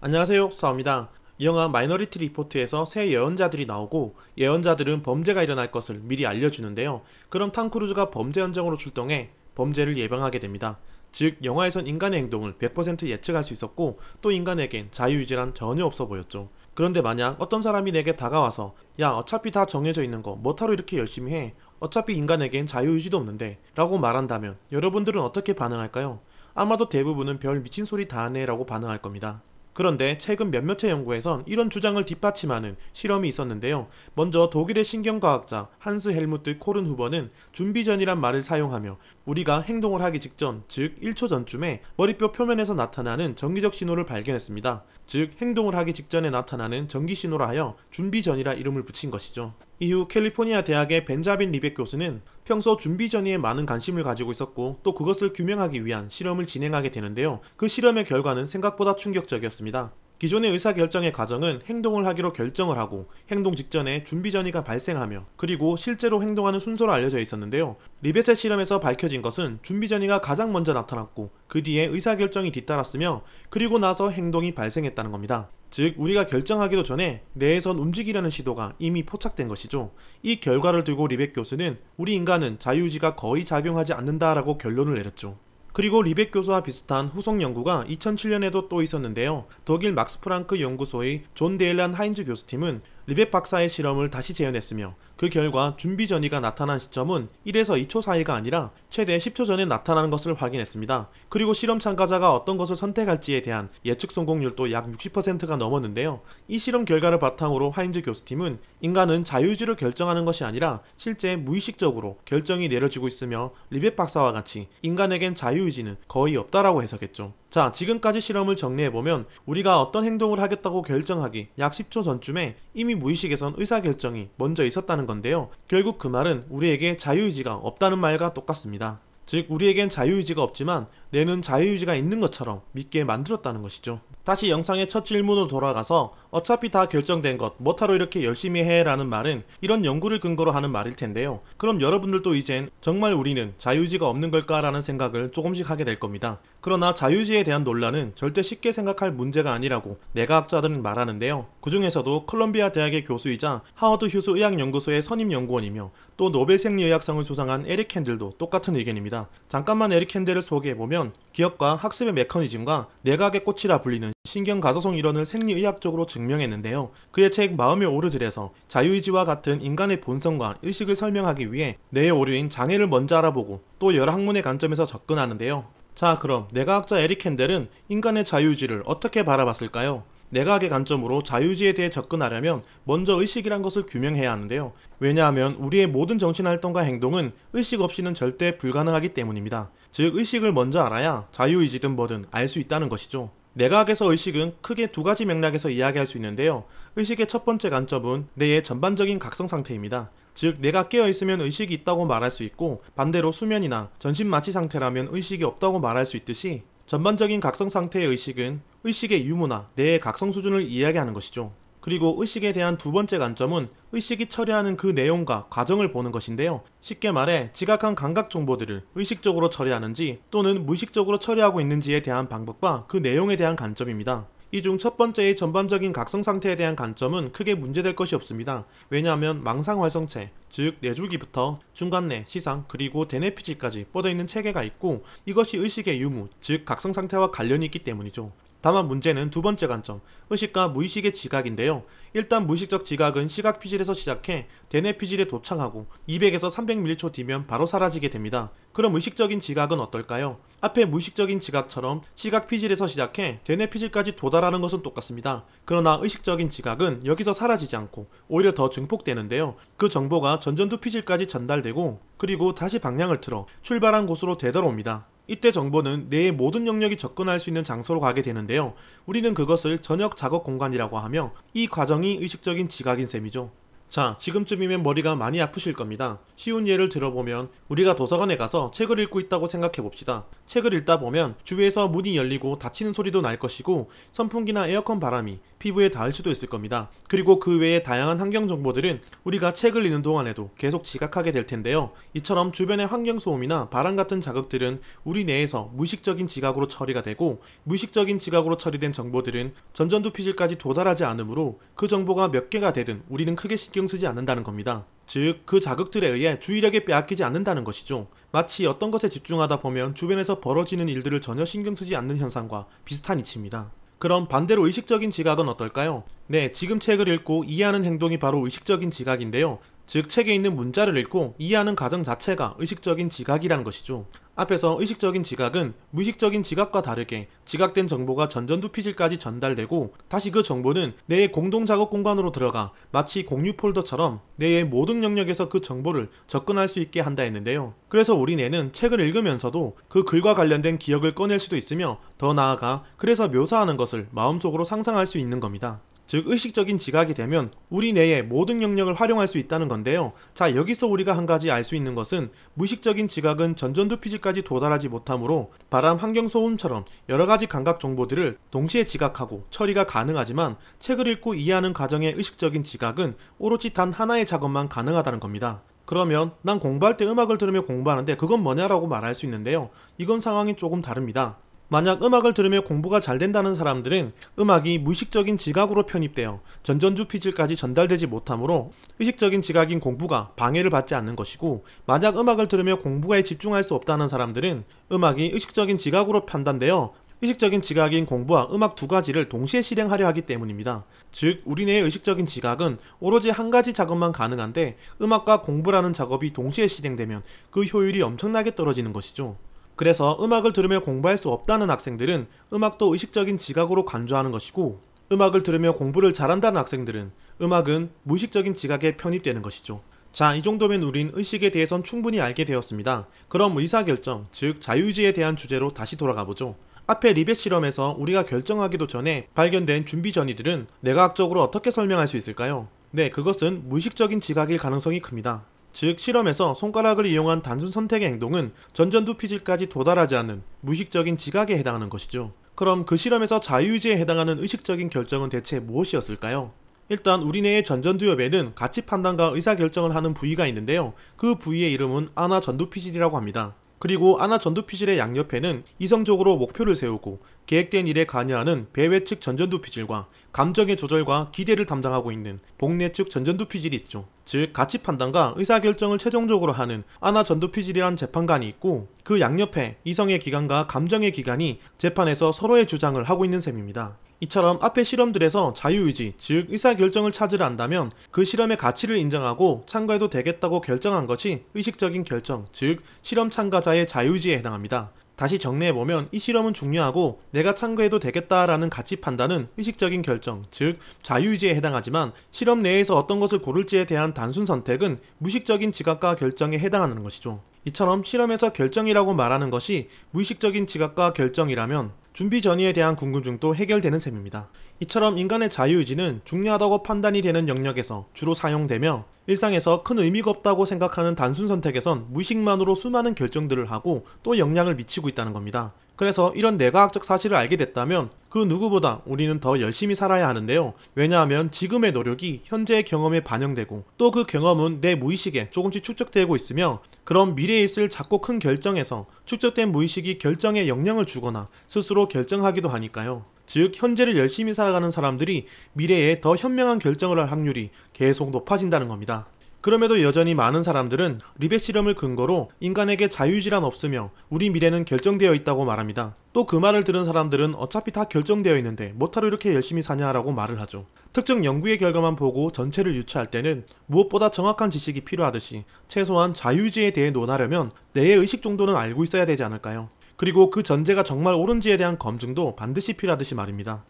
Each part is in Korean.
안녕하세요, 싸웁니다. 이 영화 마이너리티 리포트에서 새 예언자들이 나오고 예언자들은 범죄가 일어날 것을 미리 알려주는데요. 그럼 탐 크루즈가 범죄 현장으로 출동해 범죄를 예방하게 됩니다. 즉 영화에선 인간의 행동을 100% 예측할 수 있었고 또 인간에겐 자유의지란 전혀 없어 보였죠. 그런데 만약 어떤 사람이 내게 다가와서 야 어차피 다 정해져 있는 거 뭐하러 이렇게 열심히 해? 어차피 인간에겐 자유의지도 없는데 라고 말한다면 여러분들은 어떻게 반응할까요? 아마도 대부분은 별 미친 소리 다 하네 라고 반응할 겁니다. 그런데 최근 몇몇의 연구에선 이런 주장을 뒷받침하는 실험이 있었는데요. 먼저 독일의 신경과학자 한스 헬무트 코른 후보는 준비 전이란 말을 사용하며 우리가 행동을 하기 직전, 즉 1초 전쯤에 머리뼈 표면에서 나타나는 전기적 신호를 발견했습니다. 즉 행동을 하기 직전에 나타나는 전기 신호라 하여 준비 전이라 이름을 붙인 것이죠. 이후 캘리포니아 대학의 벤자빈 리벳 교수는 평소 준비 전이에 많은 관심을 가지고 있었고 또 그것을 규명하기 위한 실험을 진행하게 되는데요. 그 실험의 결과는 생각보다 충격적이었습니다. 기존의 의사결정의 과정은 행동을 하기로 결정을 하고 행동 직전에 준비 전이가 발생하며 그리고 실제로 행동하는 순서로 알려져 있었는데요. 리벳의 실험에서 밝혀진 것은 준비 전이가 가장 먼저 나타났고 그 뒤에 의사결정이 뒤따랐으며 그리고 나서 행동이 발생했다는 겁니다. 즉 우리가 결정하기도 전에 뇌에선 움직이려는 시도가 이미 포착된 것이죠. 이 결과를 두고 리벳 교수는 우리 인간은 자유의지가 거의 작용하지 않는다라고 결론을 내렸죠. 그리고 리벳 교수와 비슷한 후속 연구가 2007년에도 또 있었는데요. 독일 막스 프랑크 연구소의 존 데일란 하인즈 교수팀은 리벳 박사의 실험을 다시 재현했으며 그 결과 준비 전이가 나타난 시점은 1에서 2초 사이가 아니라 최대 10초 전에 나타나는 것을 확인했습니다. 그리고 실험 참가자가 어떤 것을 선택할지에 대한 예측 성공률도 약 60%가 넘었는데요. 이 실험 결과를 바탕으로 하인즈 교수팀은 인간은 자유의지로 결정하는 것이 아니라 실제 무의식적으로 결정이 내려지고 있으며 리벳 박사와 같이 인간에겐 자유의지는 거의 없다라고 해석했죠. 자, 지금까지 실험을 정리해보면 우리가 어떤 행동을 하겠다고 결정하기 약 10초 전쯤에 이미 무의식에선 의사결정이 먼저 있었다는 건데요. 결국 그 말은 우리에게 자유의지가 없다는 말과 똑같습니다. 즉 우리에겐 자유의지가 없지만 뇌는 자유의지가 있는 것처럼 믿게 만들었다는 것이죠. 다시 영상의 첫 질문으로 돌아가서 어차피 다 결정된 것 뭐하러 이렇게 열심히 해 라는 말은 이런 연구를 근거로 하는 말일 텐데요. 그럼 여러분들도 이젠 정말 우리는 자유의지가 없는 걸까 라는 생각을 조금씩 하게 될 겁니다. 그러나 자유의지에 대한 논란은 절대 쉽게 생각할 문제가 아니라고 뇌과학자들은 말하는데요. 그 중에서도 콜롬비아 대학의 교수이자 하워드 휴스 의학연구소의 선임 연구원이며 또 노벨 생리의학상을 수상한 에릭 캔들도 똑같은 의견입니다. 잠깐만 에릭 캔들을 소개해보면 기억과 학습의 메커니즘과 뇌과학의 꽃이라 불리는 신경가소성 이론을 생리의학적으로 증명했는데요. 그의 책 마음의 오르들에서 자유의지와 같은 인간의 본성과 의식을 설명하기 위해 뇌의 오류인 장애를 먼저 알아보고 또 여러 학문의 관점에서 접근하는데요. 자, 그럼 뇌과학자 에릭 캔델은 인간의 자유의지를 어떻게 바라봤을까요? 뇌과학의 관점으로 자유의지에 대해 접근하려면 먼저 의식이란 것을 규명해야 하는데요. 왜냐하면 우리의 모든 정신활동과 행동은 의식 없이는 절대 불가능하기 때문입니다. 즉 의식을 먼저 알아야 자유의지든 뭐든 알 수 있다는 것이죠. 뇌과학에서 의식은 크게 두 가지 맥락에서 이야기할 수 있는데요. 의식의 첫 번째 관점은 뇌의 전반적인 각성 상태입니다. 즉 뇌가 깨어있으면 의식이 있다고 말할 수 있고 반대로 수면이나 전신마취 상태라면 의식이 없다고 말할 수 있듯이 전반적인 각성 상태의 의식은 의식의 유무나 뇌의 각성 수준을 이야기하는 것이죠. 그리고 의식에 대한 두 번째 관점은 의식이 처리하는 그 내용과 과정을 보는 것인데요. 쉽게 말해 지각한 감각 정보들을 의식적으로 처리하는지 또는 무의식적으로 처리하고 있는지에 대한 방법과 그 내용에 대한 관점입니다. 이 중 첫 번째의 전반적인 각성 상태에 대한 관점은 크게 문제될 것이 없습니다. 왜냐하면 망상활성체, 즉 뇌줄기부터 중간뇌, 시상, 그리고 대뇌피질까지 뻗어있는 체계가 있고 이것이 의식의 유무, 즉 각성 상태와 관련이 있기 때문이죠. 다만 문제는 두 번째 관점, 의식과 무의식의 지각인데요. 일단 무의식적 지각은 시각 피질에서 시작해 대뇌 피질에 도착하고 200에서 300ms 뒤면 바로 사라지게 됩니다. 그럼 의식적인 지각은 어떨까요? 앞에 무의식적인 지각처럼 시각 피질에서 시작해 대뇌 피질까지 도달하는 것은 똑같습니다. 그러나 의식적인 지각은 여기서 사라지지 않고 오히려 더 증폭되는데요. 그 정보가 전전두 피질까지 전달되고 그리고 다시 방향을 틀어 출발한 곳으로 되돌아옵니다. 이때 정보는 뇌의 모든 영역이 접근할 수 있는 장소로 가게 되는데요. 우리는 그것을 전역 작업 공간이라고 하며 이 과정이 의식적인 지각인 셈이죠. 자, 지금쯤이면 머리가 많이 아프실 겁니다. 쉬운 예를 들어보면 우리가 도서관에 가서 책을 읽고 있다고 생각해 봅시다. 책을 읽다 보면 주위에서 문이 열리고 닫히는 소리도 날 것이고 선풍기나 에어컨 바람이 피부에 닿을 수도 있을 겁니다. 그리고 그 외에 다양한 환경 정보들은 우리가 책을 읽는 동안에도 계속 지각하게 될 텐데요. 이처럼 주변의 환경 소음이나 바람 같은 자극들은 우리 뇌에서 무의식적인 지각으로 처리가 되고, 무의식적인 지각으로 처리된 정보들은 전전두피질까지 도달하지 않으므로 그 정보가 몇 개가 되든 우리는 크게 신경 쓰지 않는다는 겁니다. 즉, 그 자극들에 의해 주의력이 빼앗기지 않는다는 것이죠. 마치 어떤 것에 집중하다 보면 주변에서 벌어지는 일들을 전혀 신경 쓰지 않는 현상과 비슷한 이치입니다. 그럼 반대로 의식적인 지각은 어떨까요? 네, 지금 책을 읽고 이해하는 행동이 바로 의식적인 지각인데요. 즉, 책에 있는 문자를 읽고 이해하는 과정 자체가 의식적인 지각이라는 것이죠. 앞에서 의식적인 지각은 무의식적인 지각과 다르게 지각된 정보가 전전두피질까지 전달되고, 다시 그 정보는 뇌의 공동작업 공간으로 들어가 마치 공유 폴더처럼 뇌의 모든 영역에서 그 정보를 접근할 수 있게 한다 했는데요. 그래서 우리 뇌는 책을 읽으면서도 그 글과 관련된 기억을 꺼낼 수도 있으며, 더 나아가 그래서 묘사하는 것을 마음속으로 상상할 수 있는 겁니다. 즉, 의식적인 지각이 되면 우리 뇌의 모든 영역을 활용할 수 있다는 건데요. 자, 여기서 우리가 한 가지 알 수 있는 것은 무의식적인 지각은 전전두피질까지 도달하지 못하므로 바람, 환경 소음처럼 여러가지 감각 정보들을 동시에 지각하고 처리가 가능하지만, 책을 읽고 이해하는 과정의 의식적인 지각은 오로지 단 하나의 작업만 가능하다는 겁니다. 그러면 난 공부할 때 음악을 들으며 공부하는데 그건 뭐냐라고 말할 수 있는데요. 이건 상황이 조금 다릅니다. 만약 음악을 들으며 공부가 잘 된다는 사람들은 음악이 무의식적인 지각으로 편입되어 전전두피질까지 전달되지 못하므로 의식적인 지각인 공부가 방해를 받지 않는 것이고, 만약 음악을 들으며 공부에 집중할 수 없다는 사람들은 음악이 의식적인 지각으로 판단되어 의식적인 지각인 공부와 음악 두 가지를 동시에 실행하려 하기 때문입니다. 즉, 우리 뇌의 의식적인 지각은 오로지 한 가지 작업만 가능한데, 음악과 공부라는 작업이 동시에 실행되면 그 효율이 엄청나게 떨어지는 것이죠. 그래서 음악을 들으며 공부할 수 없다는 학생들은 음악도 의식적인 지각으로 간주하는 것이고, 음악을 들으며 공부를 잘한다는 학생들은 음악은 무의식적인 지각에 편입되는 것이죠. 자, 이 정도면 우린 의식에 대해선 충분히 알게 되었습니다. 그럼 의사결정, 즉 자유의지에 대한 주제로 다시 돌아가보죠. 앞에 리벳 실험에서 우리가 결정하기도 전에 발견된 준비 전이들은 뇌과학적으로 어떻게 설명할 수 있을까요? 네, 그것은 무의식적인 지각일 가능성이 큽니다. 즉, 실험에서 손가락을 이용한 단순 선택의 행동은 전전두피질까지 도달하지 않는 무의식적인 지각에 해당하는 것이죠. 그럼 그 실험에서 자유의지에 해당하는 의식적인 결정은 대체 무엇이었을까요? 일단 우리 뇌의 전전두엽에는 가치 판단과 의사결정을 하는 부위가 있는데요. 그 부위의 이름은 아나전두피질이라고 합니다. 그리고 아나전두피질의 양옆에는 이성적으로 목표를 세우고 계획된 일에 관여하는 배외측 전전두피질과 감정의 조절과 기대를 담당하고 있는 복내측 전전두피질이 있죠. 즉, 가치 판단과 의사결정을 최종적으로 하는 아나전두피질이란 재판관이 있고, 그 양옆에 이성의 기관과 감정의 기관이 재판에서 서로의 주장을 하고 있는 셈입니다. 이처럼 앞의 실험들에서 자유의지, 즉 의사결정을 찾으려 한다면 그 실험의 가치를 인정하고 참가해도 되겠다고 결정한 것이 의식적인 결정, 즉 실험 참가자의 자유의지에 해당합니다. 다시 정리해보면 이 실험은 중요하고 내가 참가해도 되겠다라는 가치 판단은 의식적인 결정, 즉 자유의지에 해당하지만, 실험 내에서 어떤 것을 고를지에 대한 단순 선택은 무의식적인 지각과 결정에 해당하는 것이죠. 이처럼 실험에서 결정이라고 말하는 것이 무의식적인 지각과 결정이라면 준비 전이에 대한 궁금증도 해결되는 셈입니다. 이처럼 인간의 자유의지는 중요하다고 판단이 되는 영역에서 주로 사용되며, 일상에서 큰 의미가 없다고 생각하는 단순 선택에선 무의식만으로 수많은 결정들을 하고 또 영향을 미치고 있다는 겁니다. 그래서 이런 뇌과학적 사실을 알게 됐다면 그 누구보다 우리는 더 열심히 살아야 하는데요. 왜냐하면 지금의 노력이 현재의 경험에 반영되고 또 그 경험은 내 무의식에 조금씩 축적되고 있으며, 그런 미래에 있을 작고 큰 결정에서 축적된 무의식이 결정에 영향을 주거나 스스로 결정하기도 하니까요. 즉, 현재를 열심히 살아가는 사람들이 미래에 더 현명한 결정을 할 확률이 계속 높아진다는 겁니다. 그럼에도 여전히 많은 사람들은 리벳 실험을 근거로 인간에게 자유의지란 없으며 우리 미래는 결정되어 있다고 말합니다. 또 그 말을 들은 사람들은 어차피 다 결정되어 있는데 뭐하러 이렇게 열심히 사냐라고 말을 하죠. 특정 연구의 결과만 보고 전체를 유추할 때는 무엇보다 정확한 지식이 필요하듯이 최소한 자유의지에 대해 논하려면 뇌의 의식 정도는 알고 있어야 되지 않을까요? 그리고 그 전제가 정말 옳은지에 대한 검증도 반드시 필요하듯이 말입니다.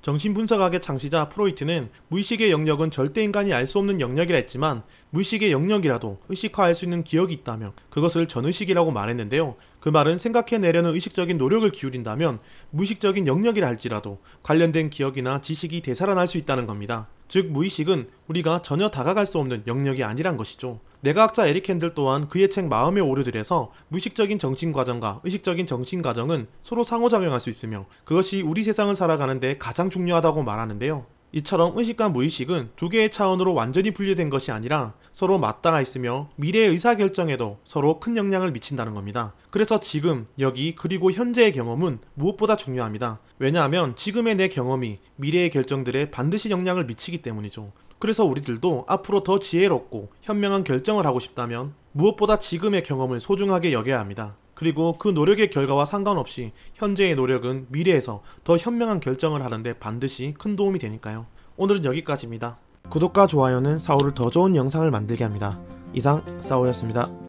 정신분석학의 창시자 프로이트는 무의식의 영역은 절대 인간이 알 수 없는 영역이라 했지만 무의식의 영역이라도 의식화할 수 있는 기억이 있다면 그것을 전의식이라고 말했는데요. 그 말은 생각해내려는 의식적인 노력을 기울인다면 무의식적인 영역이라 할지라도 관련된 기억이나 지식이 되살아날 수 있다는 겁니다. 즉 무의식은 우리가 전혀 다가갈 수 없는 영역이 아니란 것이죠. 뇌과학자 에릭 핸들 또한 그의 책 마음의 오류들에서 무의식적인 정신과정과 의식적인 정신과정은 서로 상호작용할 수 있으며 그것이 우리 세상을 살아가는데 가장 중요하다고 말하는데요. 이처럼 의식과 무의식은 두 개의 차원으로 완전히 분리된 것이 아니라 서로 맞닿아 있으며 미래의 의사결정에도 서로 큰 영향을 미친다는 겁니다. 그래서 지금, 여기, 그리고 현재의 경험은 무엇보다 중요합니다. 왜냐하면 지금의 내 경험이 미래의 결정들에 반드시 영향을 미치기 때문이죠. 그래서 우리들도 앞으로 더 지혜롭고 현명한 결정을 하고 싶다면 무엇보다 지금의 경험을 소중하게 여겨야 합니다. 그리고 그 노력의 결과와 상관없이 현재의 노력은 미래에서 더 현명한 결정을 하는데 반드시 큰 도움이 되니까요. 오늘은 여기까지입니다. 구독과 좋아요는 사오를 더 좋은 영상을 만들게 합니다. 이상 사오였습니다.